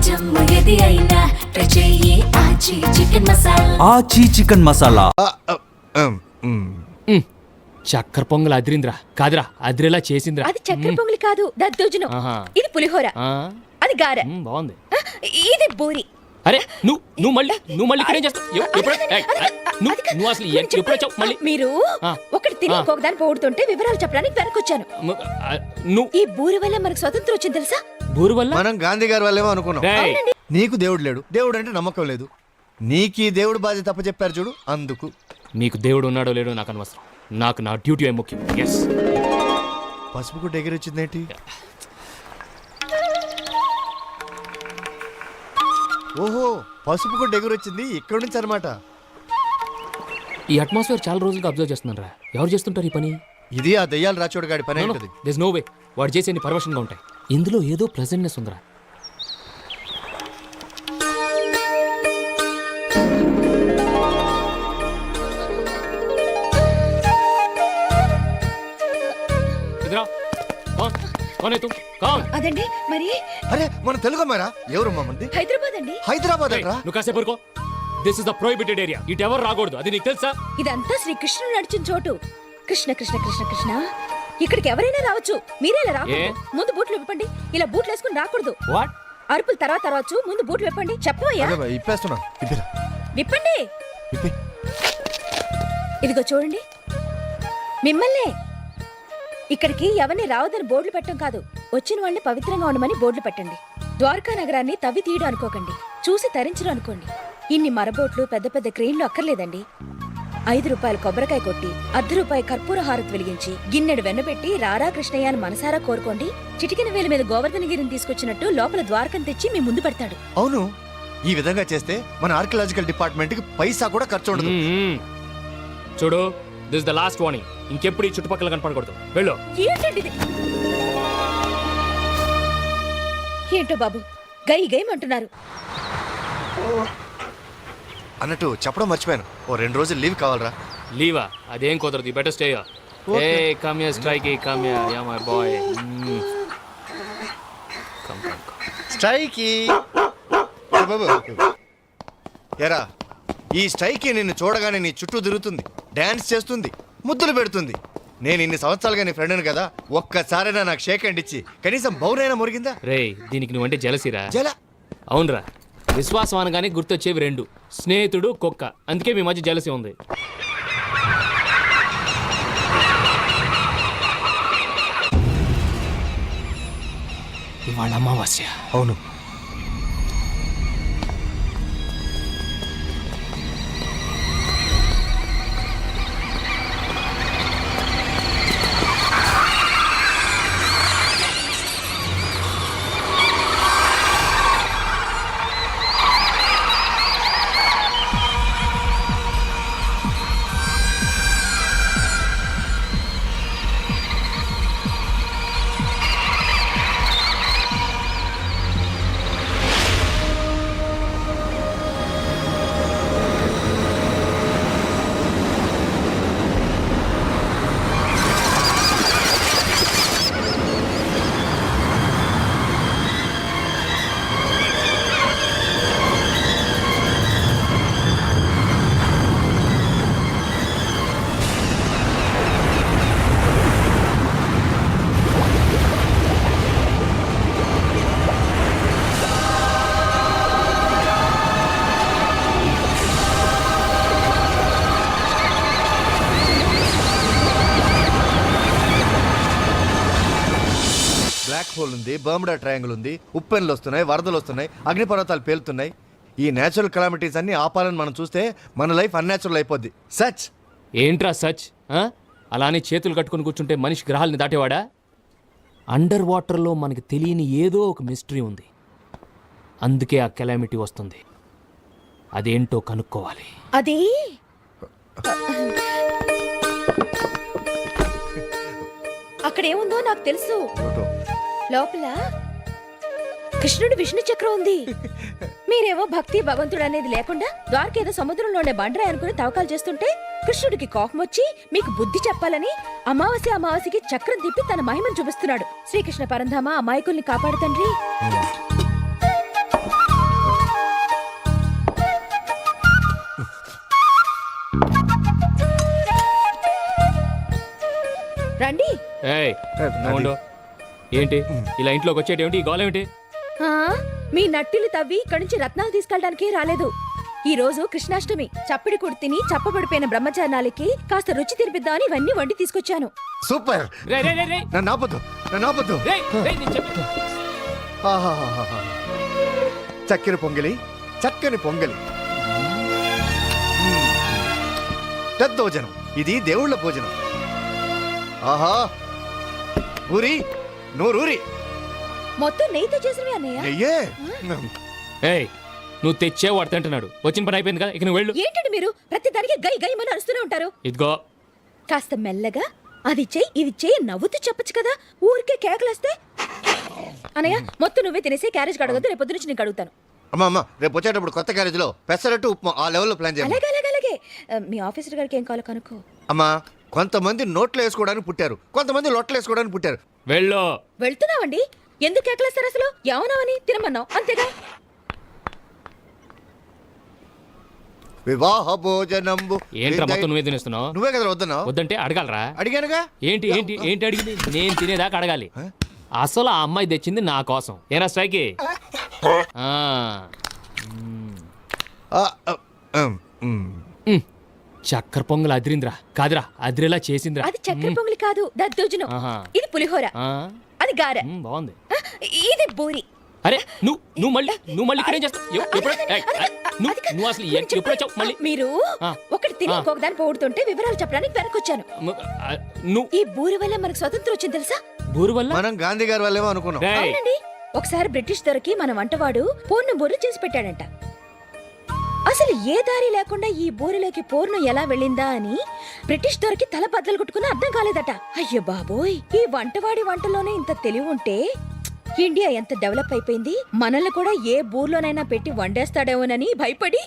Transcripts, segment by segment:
జమ్ము ఏది అయినా ట్రై చెయ్యి ఆచి చికెన్ మసాలా. ఆచి చికెన్ మసాలా. చక్కెర పొంగల్ అదిరింద్రా కాదురా అదిరేలా చేసింద్రా. అది చక్కెర పొంగలి కాదు, దద్దోజనం. ఇది పులిహోర, అది గారె. బాగుంది. ఇది బూరి. అరే నువ్వు మళ్ళీ ఇక్కడేం చేస్తావు? నువ్వు అసలు ఎప్పుడు వచ్చావు మళ్ళీ? మీరు ఒకటి తిని ఇంకొకదాన్ని పోడుతుంటే వివరాలు చెప్పడానికి వెనకొచ్చాను. ఈ బూరి వల్ల మనకు స్వతంత్రం వచ్చింది తెలుసా? బూరి వల్ల? మనం గాంధీ గారి వల్లేమో అనుకున్నాం. నీకు దేవుడు లేడు, దేవుడు అంటే నమ్మకం లేదు. నీకు ఈ దేవుడు బాధ్యత తప్ప చెప్పారు చూడు, అందుకు. మీకు దేవుడు ఉన్నాడో లేడో నాకు అనవసరం, నాకు నా డ్యూటీ ఏ ముఖ్యం. పసుపు గుడ్డ ఎగిరొచ్చిందేంటి? ఓహో, పసుపు గుడ్డ ఎగురొచ్చింది ఇక్కడ నుంచి అనమాట. ఈ అట్మాస్ఫియర్ చాలా రోజులుగా అబ్జర్వ్ చేస్తున్నాను రా. ఎవరు చేస్తుంటారు ఈ పని? ఇది ఆ దయ్యాలు రాచోడు గాడి పని ఉంటుంది. దేర్ నో వే వాడు చేసేది పర్వర్షన్ గా ఉంటాయి. ఇందులో ఏదో ప్లెజెంట్నెస్ ఉందిరా. అదండి మరి. అరే మన తెలుగు అమ్మారా? ఎవరమ్మా మంది? హైదరాబాద్ అండి. హైదరాబాద్ అంటారా? నువ్వు కాసేపు ఊరుకో. This is the prohibited area. ఇటు ఎవరు రాకూడదు, అది నీకు తెలుసా? ఇదంతా శ్రీకృష్ణుడు నడిచిన చోటు. కృష్ణ కృష్ణ కృష్ణ కృష్ణ. ఇక్కడికి ఎవరైనా రావచ్చు, మీరే ఇలా రాకూడదు. ముందు బూట్లు విప్పండి. ఇలా బూట్లు వేసుకుని రాకూడదు. వాట్? అరుపులు తర్వాత ముందు బూట్లు విప్పండి. చెప్పవయ్యా. ఇప్పేస్తున్నా. విప్పండి. ఇదిగో చూడండి, మిమ్మల్నే. ఇక్కడికి ఎవరిని రావద్దని బోర్డులు పెట్టడం కాదు, వచ్చిన వాళ్ళని పవిత్రంగా ఉండమని బోర్డులు పెట్టండి. ద్వారకా నగరాన్ని తవ్వి తీయడం అనుకోకండి, చూసి తరించడం అనుకోండి. ఇన్ని మరబోట్లు పెద్ద పెద్ద క్రెయిన్లు అక్కర్లేదండి. 5 రూపాయల కొబ్బరికాయ కొట్టి, ₹1 కర్పూర హారతి వెలిగించి, గిన్నెడు వెన్నబెట్టి రారా కృష్ణయ్య అని మనసారా కోరుకోండి. చిటికిన వేల మీద గోవర్ధనగిరిని తీసుకొచ్చినట్టు లోపల ద్వారకను తెచ్చి మీ ముందు పెడతాడు. అవును, ఈ విధంగా చేస్తే మన ఆర్కియాలజికల్ డిపార్ట్మెంట్ కి పైసా కూడా ఖర్చు ఉండదు. చూడు, దిస్ ద లాస్ట్ వార్నింగ్. ఇంకెప్పుడు ఈ చుట్టుపక్కల కనపడకూడదు. వెళ్ళు. ఏంటో బాబు, గై గైమంటున్నారు. అన్నట్టు చెప్పడం మర్చిపోయాను, ఓ 2 రోజులు లీవ్ కావాలరా. లీవా? అదేం కుదరదు. Better stay here. Hey, come here, Strikey, come here. Yeah, my boy. Come. స్ట్రైకీ బాబు. ఎరా, ఈ స్ట్రైకీ నిన్ను చూడగానే నీ చుట్టూ తిరుగుతుంది, డాన్స్ చేస్తుంది, ముద్దులు పెడుతుంది. నేను ఇన్ని సంవత్సరాలుగా నీ ఫ్రెండ్ని కదా, ఒక్కసారైనా నాకు షేక్ హ్యాండ్ ఇచ్చి కనీసం బౌనైనా మురిగిందా? రే, దీనికి నువ్వంటే జలసిరా? జల? అవునరా. విశ్వాసం అనగానే గుర్తొచ్చేవి 2: స్నేహితుడు, కుక్క. అందుకే మీ మధ్య జలసి ఉంది. ఇవాళ అమావాస్య. అవును. బ్లాక్ హోల్ ఉంది, బర్ముడా ట్రయాంగిల్ ఉంది, ఉప్పెన్లు వస్తున్నాయి, వరదలు వస్తున్నాయి, అగ్నిపర్వతాలు పేలుతున్నాయి. ఈ నేచురల్ కెలామిటీస్ అన్ని ఆపాలని మనం చూస్తే మన లైఫ్ అన్యాచురల్ అయిపోద్ది. సచ్ ఏంట్రా సచ్? అలానే చేతులు కట్టుకుని కూర్చుంటే మనిషి గ్రహాలని దాటేవాడా? అండర్ వాటర్లో మనకి తెలియని ఏదో ఒక మిస్టరీ ఉంది. అందుకే ఆ కెలామిటీ వస్తుంది. అదేంటో కనుక్కోవాలి. అది అక్కడేముందో నాకు తెలుసు. లోపల కృష్ణుడు విష్ణు చక్రం ఉంది. మీరేమో భక్తి భగవంతుడు అనేది లేకుండా ద్వారకేదో సముద్రంలో ఉండే బండరాయి అనుకుని తవ్వకాలు చేస్తుంటే కృష్ణుడికి కోపం వచ్చి మీకు బుద్ధి చెప్పాలని అమావాస్యకి చక్రం తిప్పి తన మహిమను చూపిస్తున్నాడు. శ్రీకృష్ణ పరంధామ అమాయకుల్ని కాపాడు తండ్రి. ఏయ్ నువ్వు ఉండు. ఏంటి ఇలా ఇంట్లోకి వచ్చేటి ఏమిటి ఈ గోల ఏమిటి? ఆ, మీ నట్టిలు తవ్వి ఇక్కడి నుంచి రత్నాలు తీసుకెళ్ళడానికి రాలేదు. ఈ రోజు కృష్ణాష్టమి. చప్పిడి కుడి తిని చప్పబడిపోయిన బ్రహ్మచారాలకి కాస్త రుచి తినిపిద్దామని ఇవన్నీ వండి తీసుకొచ్చాను. సూపర్. రేయ్, రేయ్, రేయ్, రేయ్. నన్ను ఆపొద్దు, నన్ను ఆపొద్దు. రేయ్, రేయ్, నేను చెప్పేది. ఆహాహాహా. చక్కెర పొంగలి, చక్కని పొంగలి. దద్దోజనం, ఇది దేవుళ్ళ భోజనం. ఆహా ఊరి నూరూరి మొత్తం నెయ్యితో చేసినవి అన్నయ్య. నెయ్యే. ఏయ్ నువ్వు తెచ్చే వాడు తింటున్నాడు. వచ్చిన పని అయిపోయింది కదా, ఇక నువ్వు వెళ్ళు. ఏంటండి మీరు ప్రతి దానికి గై గై అని అరుస్తూనే ఉంటారు. ఇదిగో కాస్త మెల్లగా అది చెయ్యి ఇది చెయ్యి నవ్వుతూ చెప్పొచ్చు కదా. ఊరికే కేకలేస్తే అనయ్య మొత్తం నువ్వే తినేసి క్యారేజ్ కడగద్దు. రేపు పొద్దు నుంచి నేను అడుగుతాను. అమ్మా అమ్మా, రేపు వచ్చేటప్పుడు కొత్త క్యారేజ్ లో పెసరట్టు ఉప్మా ఆ లెవెల్లో ప్లాన్ చేయాలి. అలాగే అలాగే అలాగే. మీ ఆఫీసర్ గారికి ఏం కావాలో కనుక్కో. అమ్మా, కొంతమంది నోట్లు వేసుకోవడానికి పుట్టారు, కొంతమంది లొట్టలు వేసుకోవడానికి పుట్టారు. వెళ్ళు. వెళ్తున్నావండి. ఎందుకు కేకలేస్తారు అసలు? ఏమన్నావని తినమన్నావు అంతేగా. వివాహ భోజనంబు. ఏంట్రా మొత్తం నువ్వే తినేస్తున్నావు? నువ్వే కదా వద్దన్నావు. వద్దంటే అడగాలరా? అడిగానుగా. ఏంటి ఏంటి ఏంటి అడిగింది? నేను తినేదాకా అడగాలి. అసలు ఆ అమ్మాయి తెచ్చింది నా కోసం. ఏనా స్ట్రైకి? ఆ, చక్కెర పొంగల్ అదిరింద్రా. కాదురా అదిరేలా చేసిందిరా. అది చక్కెర పొంగలి కాదు, దద్దోజనం. ఆహా. ఇది పులిహోర, ఆ, అది గారె, బాగుంది. ఇది బూరి. అరే నువ్వు మళ్ళీ ఇక్కడేం చేస్తావు? నువ్వు అసలు ఎప్పుడు వచ్చావు మళ్ళీ? మీరు ఆ. ఒకటి తిని ఇంకొక దాన్ని పోగొడుతుంటే వివరాలు చెప్పడానికి వెనకొచ్చాను. నువ్వు ఈ బూరి వల్ల మనకు స్వతంత్రం వచ్చింది తెలుసా? బూరు వల్ల? మనం గాంధీ గారి వాళ్ళేమో అనుకున్నాం. రేయ్, అవునండి. ఒకసారి బ్రిటిష్ దొరికి మన వంటవాడు పూర్ణ బూరెలు చేసి పెట్టాడంట. అసలు ఏ దారి లేకుండా ఈ బూరెలోకి పూర్ణం ఎలా వెళ్ళిందా అని బ్రిటిష్ దొరికి తల బద్దలు కొట్టుకుని అర్థం కాలేదట. అయ్యో బాబోయ్, ఈ వంటవాడి వంటలోనే ఇంత తెలివి ఉంటే ఇండియా ఎంత డెవలప్ అయిపోయింది. మనల్ని కూడా ఏ బూర్లోనైనా పెట్టి వండేస్తాడేమోనని భయపడి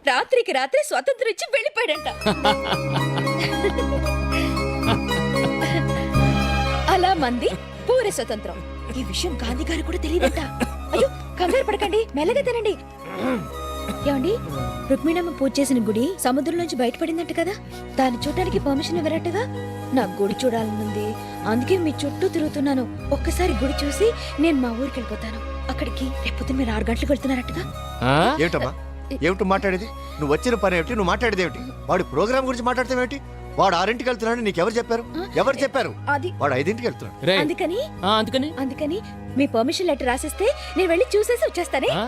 రాత్రికి రాత్రి స్వతంత్రం ఇచ్చి వెళ్ళిపోయాడంట. అలా మంది పూరి స్వతంత్రం. ఈ విషయం గాంధీ గారు కూడా తెలియదట. అయ్యో కంగారు పడకండి, మెల్లగా తినండి. ఏమండి, రుక్మిణమ్మ పూజ చేసిన గుడి సముద్రం నుంచి బయటపడిందంట కదా. దాన్ని చూడడానికి పర్మిషన్ ఇవ్వరట్టుగా. నాకు గుడి చూడాలనుంది, అందుకే మీ చుట్టూ తిరుగుతున్నాను. ఒక్కసారి గుడి చూసి నేను మా ఊరికి వెళ్ళిపోతాను. అక్కడికి రేపు మీరు 6 గంటలకు వెళ్తున్నారట్టుగా. ఆ? ఏమిటమ్మా, ఏమిటి మాట్లాడేది? నువ్వు వచ్చిన పని ఏమిటి? నువ్వు మాట్లాడేది ఏమిటి? వాడి ప్రోగ్రామ్ గురించి మాట్లాడతావేమిటి? వాడు 6ంటికి వెళ్తున్నాడు, నీకు ఎవరు చెప్పారు? ఎవరు చెప్పారు? అది వాడు 5ంటికి వెళ్తున్నాడు. రేయ్, అందుకని అందుకని అందుకని మీ పర్మిషన్ లెటర్ రాసిస్తే నేను వెళ్ళి చూసేసి వచ్చేస్తానే. ఆ?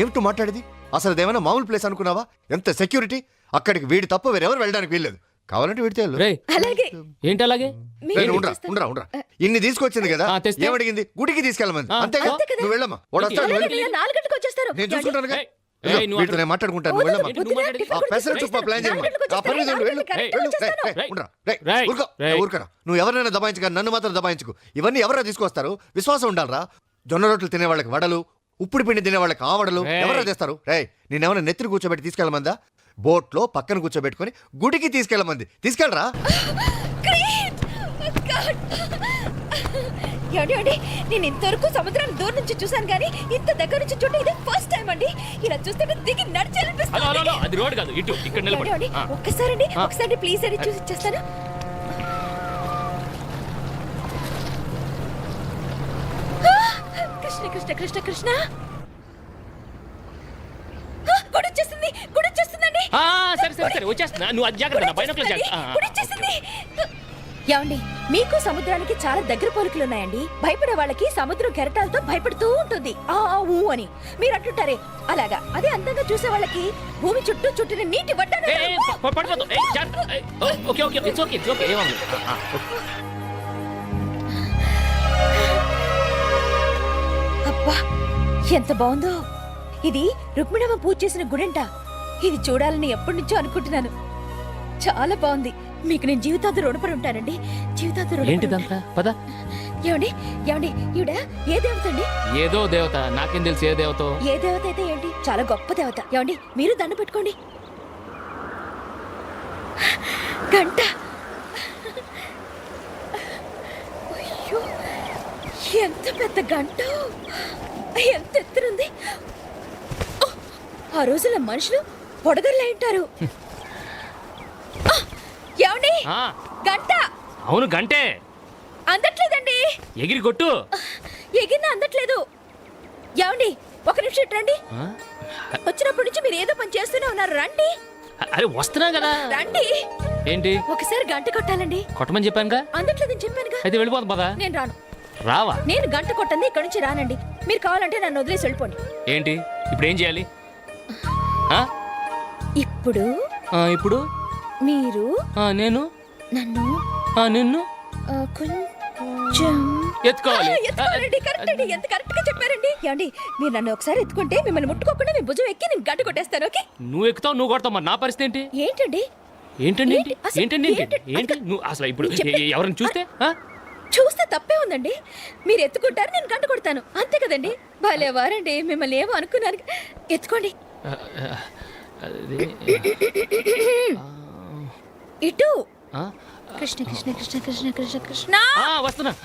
ఏమిటి మాట్లాడేది? అసలు అదేమైనా మామూలు ప్లేస్ అనుకున్నావా? ఎంత సెక్యూరిటీ! అక్కడికి వీడి తప్ప వేరెవరు వెళ్ళడానికి వీల్లేదు. కావాలంటే వీడితే వెళ్ళు. రేయ్, అలాగే ఏంటి అలాగే? మీరు రేయ్, ఉండరా చూస్తారు. ఉండరా ఉండరా. ఇన్ని తీసుకొచ్చింది కదా, ఆ, తెస్తే? ఏమడిగింది? గుడికి తీసుకెళ్ళమంది. ఆ, అంతేగా? అంతే కదా. నువ్వు వెళ్ళమ్మా. వాడు వస్తాడు, అలాగే, వెళ్ళు. నేను 4 గంటలకు వచ్చేస్తారు. నేను చూసుకుంటానుగా. ఏయ్, ఏయ్, నువ్వు వీటితో నేను మాట్లాడుకుంటాను. నువ్వు వెళ్ళమ్మా. ఏంటి నువ్వు మాట్లాడేది? ఆ పెసరట్టు ఉప్మా ప్లాన్ చేయమ్మా. ఆ పని మీద ఉండు, వెళ్ళు. రేయ్, వెళ్ళు. రేయ్, రేయ్, రేయ్, ఉండరా. రేయ్, రేయ్, ఊరుకో. రేయ్. ఊరుకోరా. నువ్వు ఎవరైనా దబాయించగా నన్ను మాత్రం దబాయించుకు. ఇవన్నీ ఎవరా తీసుకొస్తారు? విశ్వాసం ఉండాలరా. జొన్న రొట్టెలు తినే వాళ్ళకి వడలు, ఉప్పుడు పిండి తినే వాళ్ళకి ఆవడలు రేయ్. ఎవరా తెస్తారు? రే, నేనేమైనా నెత్తిని కూర్చోబెట్టి తీసుకెళ్ళమందా? బోట్లో పక్కన కూర్చోబెట్టుకొని గుడికి తీసుకెళ్ళమంది. తీసుకెళ్ళరా. Great! God! ఏమండి, నేను ఇంతవరకు సముద్రాన్ని దూరం నుంచి చూసాను కానీ ఇంత దగ్గర నుంచి చూడడం ఇదే ఫస్ట్ టైం అండి. ఇలా చూస్తుంటే దిగి హలో, హలో, నడిచేయాలనిపిస్తుంది. హలో, అది రోడ్ కాదు, ఇటు ఇక్కడ నిలబడి. ఏమండి, ఒక్కసారి ప్లీజ్ అని చూసి ఇచ్చేస్తాను. కృష్ణ కృష్ణ కృష్ణ కృష్ణ. గుడి వచ్చేస్తుందండి. సరే వచ్చేస్తున్నా. నువ్వు అది జాగ్రత్త, నా బైనాకులర్ జాగ్రత్త. గుడి వచ్చేసింది. ఏమండి, మీకు సముద్రానికి చాలా దగ్గర పోలికలు ఉన్నాయండి. భయపడే వాళ్ళకి సముద్రం కెరటాలతో భయపడుతూ ఉంటుంది. ఆ ఆ, ఊ అని మీరు అంటుంటారే అలాగా. అదే అందంగా చూసే వాళ్ళకి భూమి చుట్టూ చుట్టిన నీటి వడ్డాను. పడిపోతావు. Okay okay, it's okay, it's okay. ఏమన్నా అబ్బా ఎంత బాగుందో. ఇది రుక్మిణమ్మ పూజ చేసిన గుడంట. ఇది చూడాలని ఎప్పటి నుంచో అనుకుంటున్నాను. చాలా బాగుంది. మీకు నేను జీవితాంతం రుణపడి ఉంటానండి. జీవితాంతం రుణపడి ఏంటిదంతా? పద. ఏమండి ఏమండి ఈవిడ ఏ దేవత అండి? ఏదో దేవత, నాకేం తెలుసు ఏ దేవతో. ఏ దేవత అయితే ఏంటి, చాలా గొప్ప దేవత. ఏమండి మీరు దండ పెట్టుకోండి. గంట. అయ్యో, ఎంత పెద్ద గంట, ఎంత ఎత్తునుంది. ఓ, ఆ రోజుల్లో మనుషులు పొడగర్లే ఉంటారు. ఏమండి ఆ, గంట. అవును గంటే. అందట్లేదండి. ఎగిరి కొట్టు. ఎగిరినా అందట్లేదు. ఏమండి ఒక నిమిషం ఇటు రండి. ఆ? వచ్చినప్పటి నుంచి మీరు ఏదో పని చేస్తూనే ఉన్నారు. రండి అరే వస్తున్నా కదా. రండి. ఏంటి ఒకసారి గంట కొట్టాలండి. కొట్టమని చెప్పానుగా. అందట్లేదని చెప్పానుగా. అయితే వెళ్ళిపోదు పదా. నేను రాను. రావా? నేను గంట కొట్టండి ఇక్కడి నుంచి రానండి. మీరు కావాలంటే నన్ను వదిలేసి వెళ్ళిపోండి. ఏంటి ఇప్పుడు ఏం చేయాలి? ఆ? ఇప్పుడు ఇప్పుడు మీరు నేను నన్ను నిన్ను కొంచెం ఎత్తుకోవాలి. ఎత్తుకోవాలండి. కరెక్ట్ అండి. ఎంత కరెక్ట్ గా చెప్పారండి. ఏమండి మీరు నన్ను ఒకసారి ఎత్తుకుంటే మిమ్మల్ని ముట్టుకోకుండా మీ భుజం ఎక్కి నేను గంట కొట్టేస్తాను. ఓకే? నువ్వు ఎక్కుతావు, నువ్వు కొడతావు, మరి నా పరిస్థితి ఏంటి? ఏంటండి ఏంటండి ఏంటి? అసలు ఏంటండి ఏంటి? ఏంటి నువ్వు అసలు ఇప్పుడు నేను చెప్పే- ఎవరిని చూస్తే చూస్తే తప్పే ఉందండి. మీరు ఎత్తుకుంటారు, నేను గంట కొడతాను. అంతే కదండి. భలే వారండి. మిమ్మల్ని ఏమో అనుకున్నాను. ఎత్తుకోండి. ఇటు. కృష్ణ కృష్ణ కృష్ణ కృష్ణ కృష్ణ కృష్ణ. వస్తున్నా.